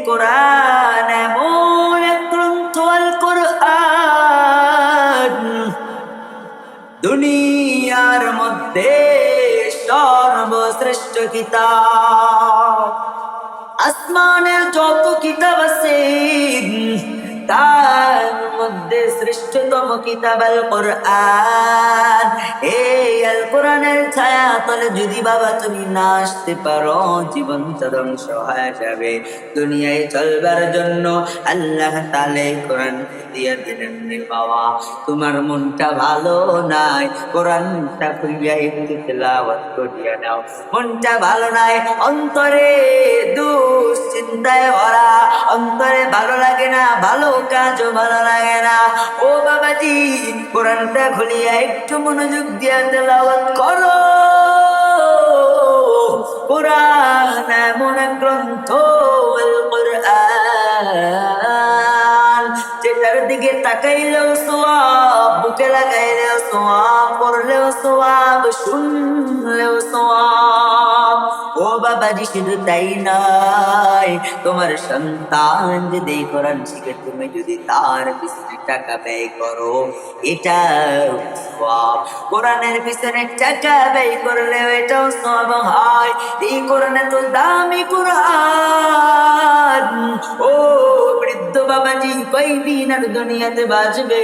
কোরআন এমন এক গ্রন্থ, আল কোরআন দুনিয়ার মধ্যে সর্বশ্রেষ্ঠ কিতাব। আসমানের যত কিতাব আছে তার মধ্যে শ্রেষ্ঠতম কিতাব আল কোরআন। এই আল কোরআনের ছায়া তলে যদি বাবা তুমি না আসতে পারো, জীবনটা ধ্বংস হয়ে যাবে। দুনিয়ায় চলবার জন্য আল্লাহ তাআলা এই কোরআন দিয়ে দিলেন রে বাবা। তোমার মনটা ভালো নাই, কোরআনটা খুলিয়া একটু তেলাওয়াত করিয়া নাও। মনটা ভালো নাই, অন্তরে দুশ্চিন্তায় ভরা, অন্তরে ভালো লাগে না, ভালো কাজও ভালো লাগে না। ও বাবাজি, কোরআনটা খুলিয়া একটু মনোযোগ দিয়া তেলাওয়াত করো। কোরআন এমন এক গ্রন্থ, আল কোরআন, যেটার দিকে তাকাইলেও সওয়াব, বুকে লাগাইলেও সওয়াব, পড়লেও সওয়াব, শুনলেও সওয়াব। ও বাবাজি, শুধু তাই নয়, তোমার সন্তান যদি এই কোরআন শিখে তুমি যদি তার পিছনে টাকা ব্যয় করো, এটা সওয়াব। কোরআনের পিছনে টাকা ব্যয় করলে এটাও সওয়াব হয়। এই কোরআন তো দামি কোরআন। ও বৃদ্ধ বাবাজি, কয়দিন আর দুনিয়াতে বাঁচবে?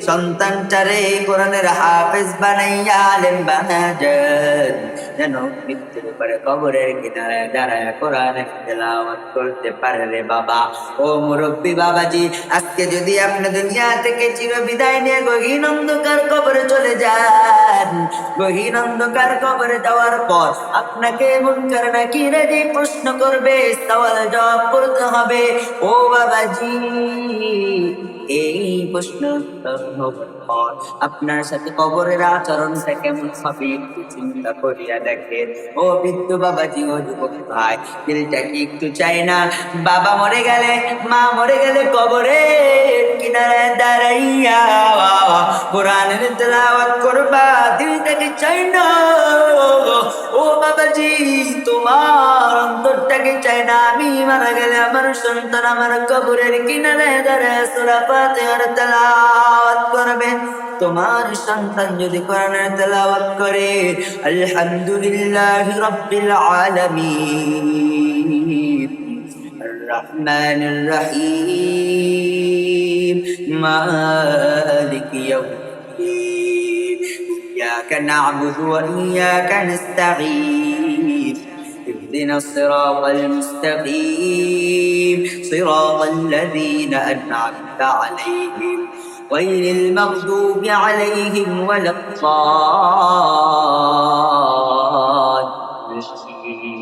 সন্তানটারে কোরআনের হাফেজ বানাইয়া আলেম বানাবেন, যেন মৃত্যুর উপরে কবরের কিনারে দাঁড়ায় কোরআনের তেলাওয়াত করতে পারে রে বাবা। ও মুরব্বী বাবাজি, আজকে যদি আপনি দুনিয়া থেকে চির বিদায় নিয়ে গহীন অন্ধকার কবরে চলে যান, গহীন অন্ধকার কবরে যাওয়ার পর আপনাকে মুনকার নাকির যে প্রশ্ন করবে, সওয়াল জবাব করতে হবে। ও বাবাজি, এই প্রশ্ন পর আপনার সাথে কবরের আচরণটা কেমন হবে একটু চিন্তা করিয়া দেখেন। ও বৃদ্ধ বাবাজি, ও যুবক ভাই, দিলটা কি একটু চাই না বাবা মরে গেলে, মা মরে গেলে কবরের কিনারে দাঁড়াইয়া কোরআনের তেলাওয়াত করবা? দিলটা কি চাই না? ও বাবাজি, তোমার অন্তরটাকে চাই না আমি মারা গেলে আমার সন্তান আমার কবরের কিনারে দাঁড়ায় সূরা ফাতিহার তেলাওয়াত করবে? তোমার সন্তান যদি কোরআনের তেলাওয়াত করে, আলহামদুলিল্লাহি রাব্বিল আলামিন, আর রহমানির রহিম, মালিকি ইয়াউমিদ্দিন, ইয়্যাকা না'বুদু ওয়া ইয়্যাকা নাস্তাঈন, اهدنا الصراط المستقيم صراط الذين أنعمت عليهم غير المغضوب عليهم ولا الضالين.